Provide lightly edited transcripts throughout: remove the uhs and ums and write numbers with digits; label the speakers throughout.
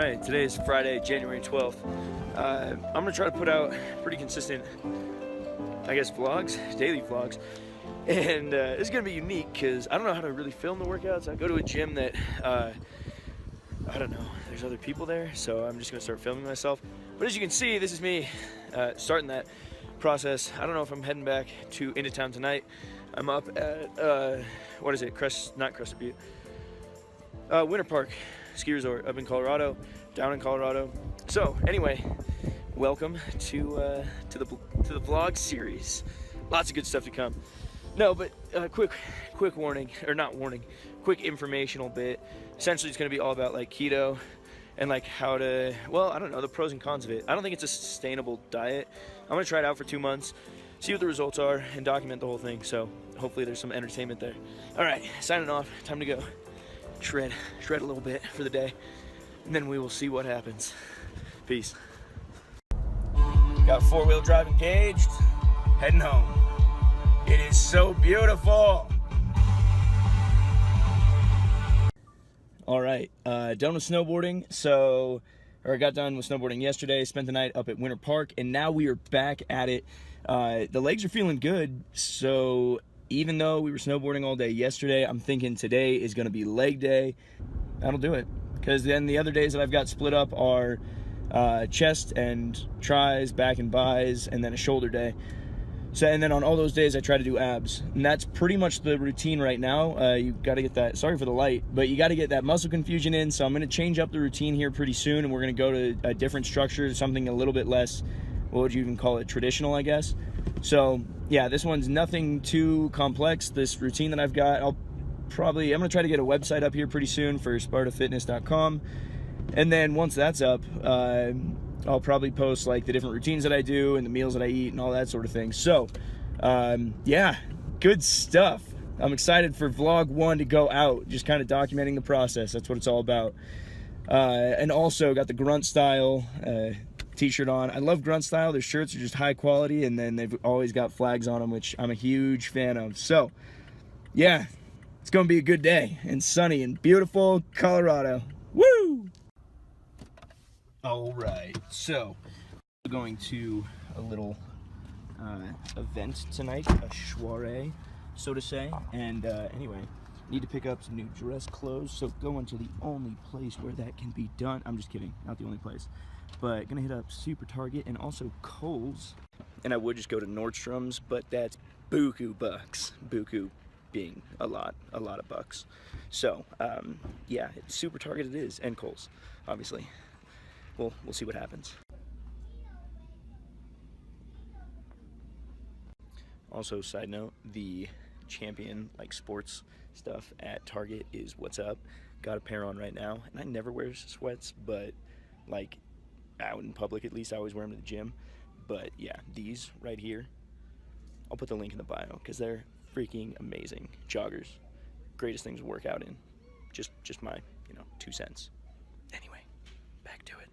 Speaker 1: Alright, today is Friday, January 12th. I'm going to try to put out pretty consistent, vlogs, daily vlogs. And it's going to be unique because I don't know how to really film the workouts. I go to a gym that, I don't know, there's other people there, so I'm just going to start filming myself. But as you can see, this is me starting that process. I don't know if I'm heading back into town tonight. I'm up at, not Crested Butte, Winter Park Ski Resort up in Colorado, down in Colorado. So anyway, welcome to the vlog series. Lots of good stuff to come. No, but quick warning, or not warning, quick informational bit. Essentially, it's going to be all about like keto and like how to, well, I don't know, the pros and cons of it. I don't think it's a sustainable diet. I'm going to try it out for 2 months, see what the results are, and document the whole thing. So hopefully there's some entertainment there. All right, signing off. Time to go. Shred a little bit for the day, and then we will see what happens. Peace. Got 4-wheel drive engaged, heading home. It is so beautiful. All right, done with snowboarding. I got done with snowboarding yesterday, spent the night up at Winter Park, and now we are back at it. The legs are feeling good, so even though we were snowboarding all day yesterday, I'm thinking today is going to be leg day. That'll do it. Because then the other days that I've got split up are chest and tris, back and bis, and then a shoulder day. So, and then on all those days I try to do abs. And that's pretty much the routine right now. You got to get that, sorry for the light, but you got to get that muscle confusion in. So I'm going to change up the routine here pretty soon, and we're going to go to a different structure, something a little bit less, what would you even call it, traditional, I guess. So yeah, this one's nothing too complex. This routine that I've got, I'm gonna try to get a website up here pretty soon for spartafitness.com, and then once that's up, I'll probably post like the different routines that I do and the meals that I eat and all that sort of thing. So yeah, good stuff. I'm excited for vlog 1 to go out, just kind of documenting the process. That's what it's all about. And also got the Grunt Style t-shirt on. I love Grunt Style. Their shirts are just high quality, and then they've always got flags on them, which I'm a huge fan of. So yeah, it's gonna be a good day in sunny and beautiful Colorado. Woo! All right, so we're going to a little event tonight, a soiree, so to say. And anyway, need to pick up some new dress clothes, so going to the only place where that can be done. I'm just kidding, not the only place. But gonna hit up Super Target and also Kohl's. And I would just go to Nordstrom's, but that's buku bucks. Buku being a lot of bucks. So yeah, Super Target it is, and Kohl's, obviously. We'll see what happens. Also, side note, the Champion sports stuff at Target is what's up. Got a pair on right now, and I never wear sweats, but out in public at least I always wear them to the gym. But yeah, these right here, I'll put the link in the bio because they're freaking amazing joggers. Greatest things to work out in. Just my 2 cents. Anyway, back to it.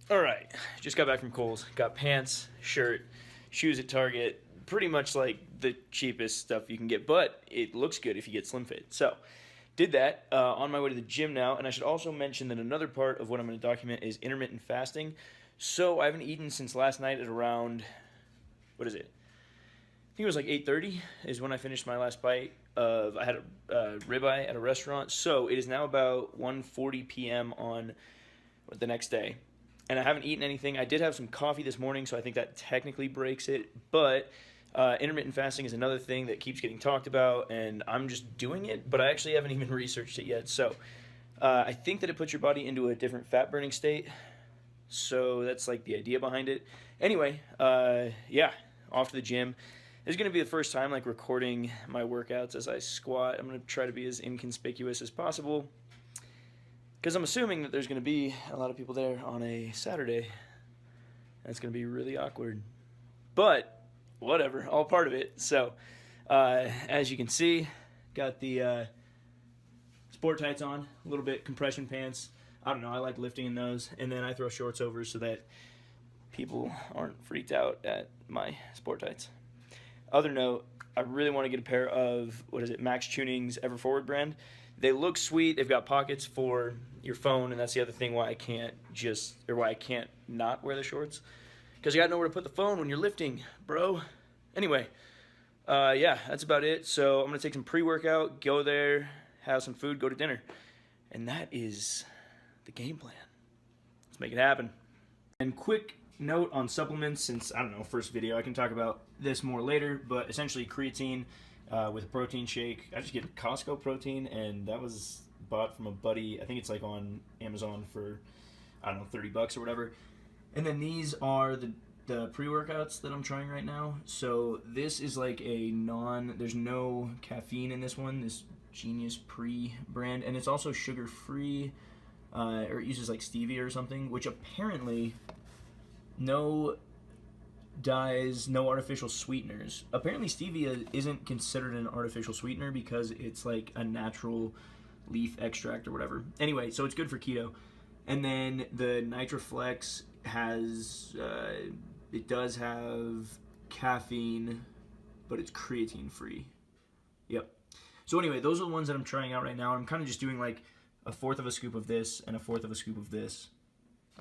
Speaker 1: All right, just got back from Kohl's. Got pants, shirt, shoes at Target. Pretty much like the cheapest stuff you can get, but it looks good if you get slim fit. So did that, on my way to the gym now. And I should also mention that another part of what I'm going to document is intermittent fasting. So I haven't eaten since last night at around, what is it? I think it was like 8:30 is when I finished my last bite of, I had a ribeye at a restaurant. So it is now about 1:40 p.m. on the next day. And I haven't eaten anything. I did have some coffee this morning, so I think that technically breaks it. But intermittent fasting is another thing that keeps getting talked about, and I'm just doing it, but I actually haven't even researched it yet. So I think that it puts your body into a different fat-burning state. So that's like the idea behind it. Anyway, yeah, off to the gym. This is going to be the first time recording my workouts as I squat. I'm going to try to be as inconspicuous as possible, because I'm assuming that there's going to be a lot of people there on a Saturday. That's going to be really awkward. But whatever, all part of it. So as you can see, got the sport tights on, a little bit compression pants. I don't know, I like lifting in those. And then I throw shorts over so that people aren't freaked out at my sport tights. Other note, I really want to get a pair of, Max Tuning's Ever Forward brand. They look sweet. They've got pockets for your phone, and that's the other thing why I can't not wear the shorts, because you got nowhere to put the phone when you're lifting, bro. Anyway, yeah, that's about it. So I'm gonna take some pre-workout, go there, have some food, go to dinner, and that is the game plan. Let's make it happen. And quick note on supplements, since, I don't know, first video, I can talk about this more later, but essentially creatine with a protein shake. I just get Costco protein, and that was bought from a buddy. I think it's like on Amazon for, I don't know, 30 bucks or whatever. And then these are the pre-workouts that I'm trying right now. So this is like there's no caffeine in this one, this Genius Pre brand, and it's also sugar-free, or it uses like stevia or something, which apparently no dyes, no artificial sweeteners. Apparently stevia isn't considered an artificial sweetener because it's like a natural leaf extract or whatever. Anyway, so it's good for keto. And then the NitroFlex has, it does have caffeine, but it's creatine free. Yep. So anyway, those are the ones that I'm trying out right now. I'm kind of just doing like a fourth of a scoop of this and a fourth of a scoop of this,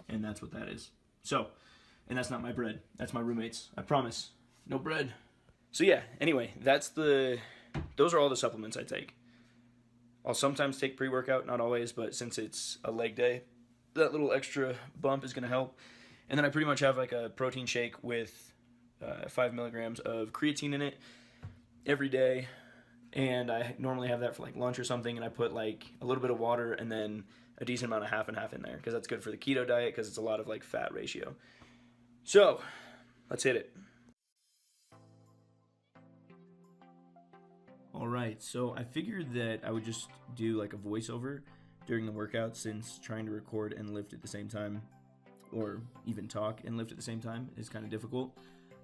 Speaker 1: and that's what that is. So, and that's not my bread. That's my roommate's. I promise. No bread. So yeah, anyway, those are all the supplements I take. I'll sometimes take pre-workout, not always, but since it's a leg day, that little extra bump is going to help. And then I pretty much have like a protein shake with 5 milligrams of creatine in it every day. And I normally have that for like lunch or something, and I put like a little bit of water and then a decent amount of half and half in there, because that's good for the keto diet, because it's a lot of like fat ratio. So let's hit it. All right, so I figured that I would just do like a voiceover during the workout, since trying to record and lift at the same time, or even talk and lift at the same time, is kind of difficult.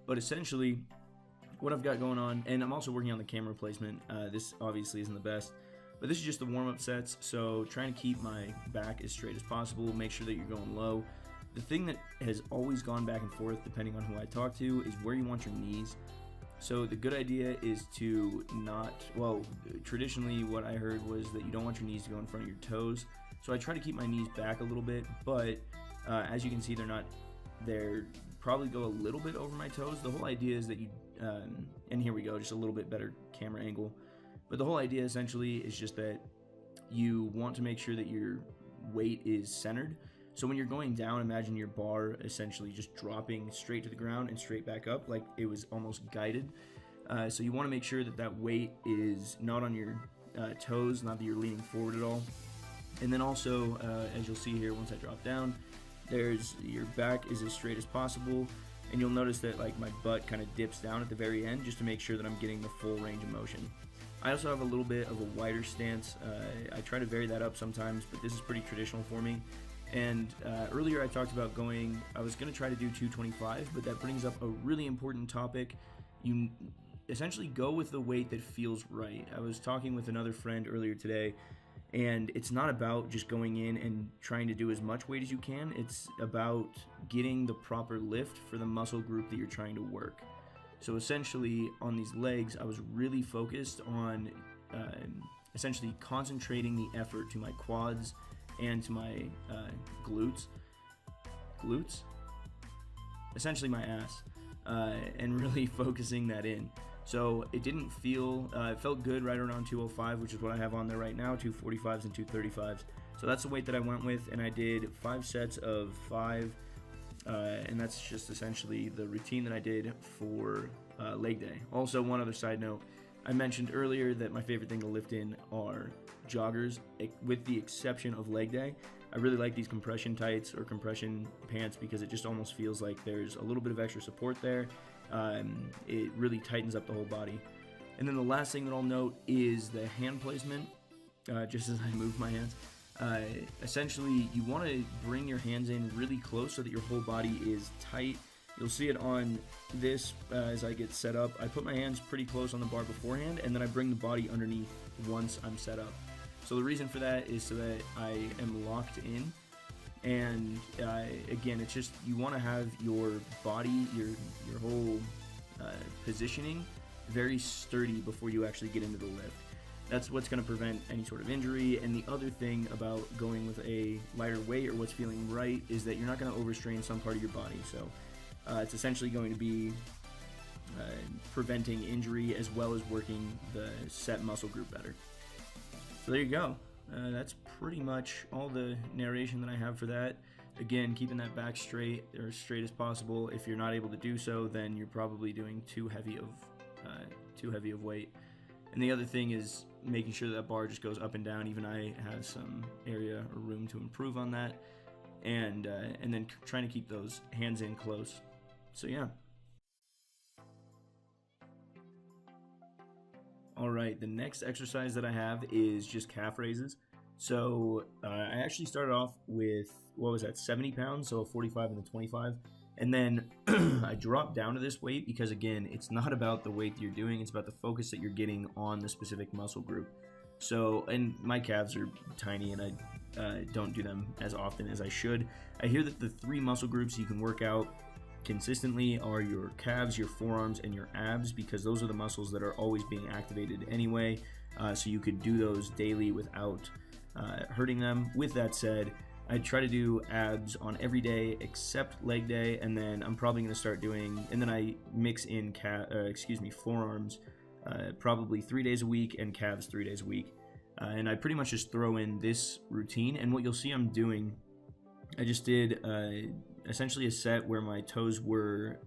Speaker 1: But essentially, what I've got going on, and I'm also working on the camera placement. This obviously isn't the best, but this is just the warm-up sets, so trying to keep my back as straight as possible, make sure that you're going low. The thing that has always gone back and forth, depending on who I talk to, is where you want your knees. So the good idea is to traditionally what I heard was that you don't want your knees to go in front of your toes. So I try to keep my knees back a little bit, but as you can see, they're probably go a little bit over my toes. The whole idea is that you, and here we go, just a little bit better camera angle. But the whole idea essentially is just that you want to make sure that your weight is centered. So when you're going down, imagine your bar essentially just dropping straight to the ground and straight back up, like it was almost guided. So you want to make sure that that weight is not on your toes, not that you're leaning forward at all. And then also, as you'll see here, once I drop down, your back is as straight as possible, and you'll notice that like my butt kind of dips down at the very end, just to make sure that I'm getting the full range of motion. I also have a little bit of a wider stance. I try to vary that up sometimes, but this is pretty traditional for me. And earlier I talked about I was going to try to do 225, but that brings up a really important topic. You essentially go with the weight that feels right. I was talking with another friend earlier today, and it's not about just going in and trying to do as much weight as you can. It's about getting the proper lift for the muscle group that you're trying to work. So essentially on these legs, I was really focused on essentially concentrating the effort to my quads and to my glutes, essentially my ass, and really focusing that in. So it didn't feel, it felt good right around 205, which is what I have on there right now, 245s and 235s. So that's the weight that I went with, and I did 5 sets of 5, and that's just essentially the routine that I did for leg day. Also, one other side note, I mentioned earlier that my favorite thing to lift in are joggers, with the exception of leg day. I really like these compression tights or compression pants because it just almost feels like there's a little bit of extra support there. It really tightens up the whole body. And then the last thing that I'll note is the hand placement, just as I move my hands. Essentially, you want to bring your hands in really close so that your whole body is tight. You'll see it on this as I get set up. I put my hands pretty close on the bar beforehand, and then I bring the body underneath once I'm set up. So the reason for that is so that I am locked in. And again, it's just you want to have your body, your whole positioning very sturdy before you actually get into the lift. That's what's going to prevent any sort of injury. And the other thing about going with a lighter weight, or what's feeling right, is that you're not going to overstrain some part of your body. So it's essentially going to be preventing injury as well as working the set muscle group better. So there you go. That's pretty much all the narration that I have for that. Again, keeping that back straight, or as straight as possible. If you're not able to do so, then you're probably doing too heavy of weight. And the other thing is making sure that bar just goes up and down. Even I have some area or room to improve on that, and then trying to keep those hands in close. So yeah. All right, the next exercise that I have is just calf raises. So I actually started off with, 70 pounds, so a 45 and a 25. And then I dropped down to this weight because, again, it's not about the weight that you're doing, it's about the focus that you're getting on the specific muscle group. So, and my calves are tiny, and I don't do them as often as I should. I hear that the 3 muscle groups you can work out consistently are your calves, your forearms, and your abs, because those are the muscles that are always being activated anyway. So you could do those daily without hurting them. With that said, I try to do abs on every day except leg day, and then I'm probably going to start doing, and then I mix in forearms probably 3 days a week, and calves 3 days a week. And I pretty much just throw in this routine, and what you'll see I'm doing, I just did essentially a set where my toes were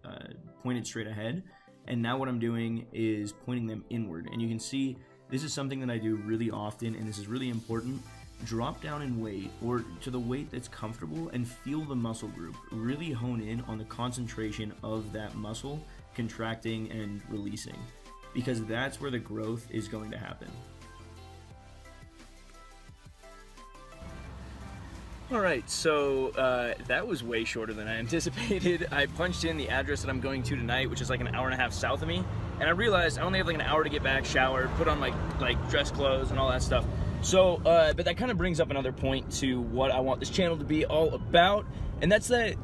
Speaker 1: pointed straight ahead, and now what I'm doing is pointing them inward. And you can see this is something that I do really often, and this is really important. Drop down in weight, or to the weight that's comfortable, and feel the muscle group. Really hone in on the concentration of that muscle contracting and releasing, because that's where the growth is going to happen. All right, so that was way shorter than I anticipated. I punched in the address that I'm going to tonight, which is like an hour and a half south of me, and I realized I only have like an hour to get back, shower, put on my dress clothes and all that stuff. So, but that kind of brings up another point to what I want this channel to be all about, and that's that,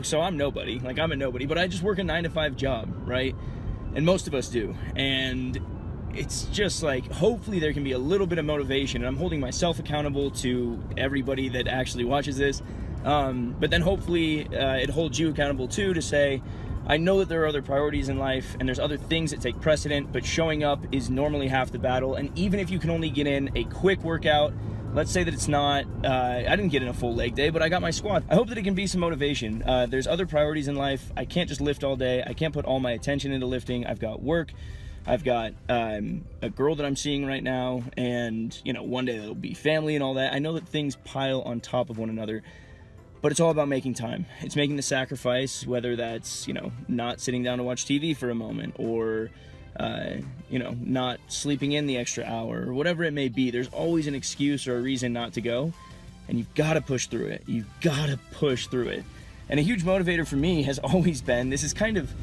Speaker 1: so I'm nobody, I'm a nobody, but I just work a 9-to-5 job, right? And most of us do, and it's just hopefully there can be a little bit of motivation, and I'm holding myself accountable to everybody that actually watches this, but then hopefully it holds you accountable too, to say, I know that there are other priorities in life and there's other things that take precedent, but showing up is normally half the battle. And even if you can only get in a quick workout, let's say that it's not, I didn't get in a full leg day, but I got my squat. I hope that it can be some motivation. There's other priorities in life. I can't just lift all day. I can't put all my attention into lifting. I've got work. I've got a girl that I'm seeing right now, and one day there'll be family and all that. I know that things pile on top of one another, but it's all about making time. It's making the sacrifice, whether that's, not sitting down to watch TV for a moment, or, not sleeping in the extra hour, or whatever it may be. There's always an excuse or a reason not to go, and you've got to push through it. You've got to push through it. And a huge motivator for me has always been, this is kind of,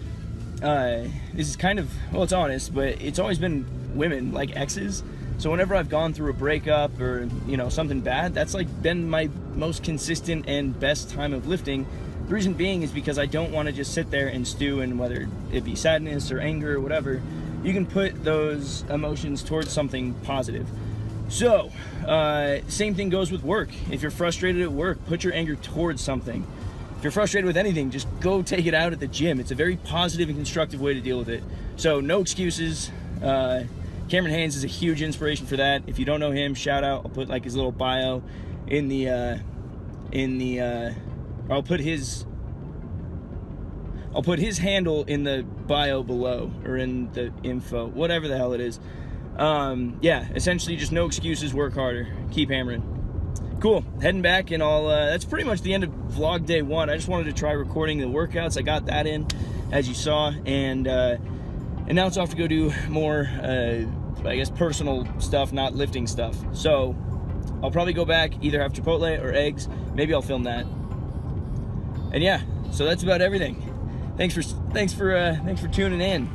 Speaker 1: well, it's honest, but it's always been women, exes. So whenever I've gone through a breakup or, something bad, that's been my most consistent and best time of lifting. The reason being is because I don't want to just sit there and stew in, whether it be sadness or anger or whatever. You can put those emotions towards something positive. So, same thing goes with work. If you're frustrated at work, put your anger towards something. If you're frustrated with anything, just go take it out at the gym. It's a very positive and constructive way to deal with it. So no excuses. Cameron Haynes is a huge inspiration for that. If you don't know him, shout out. I'll put his little bio in the I'll put his handle in the bio below, or in the info, whatever the hell it is. Yeah, essentially just no excuses, work harder, keep hammering. Cool, heading back, and that's pretty much the end of vlog day 1. I just wanted to try recording the workouts. I got that in, as you saw, and now it's off to go do more, I guess, personal stuff, not lifting stuff. So I'll probably go back, either have Chipotle or eggs. Maybe I'll film that. And yeah, so that's about everything. Thanks for tuning in.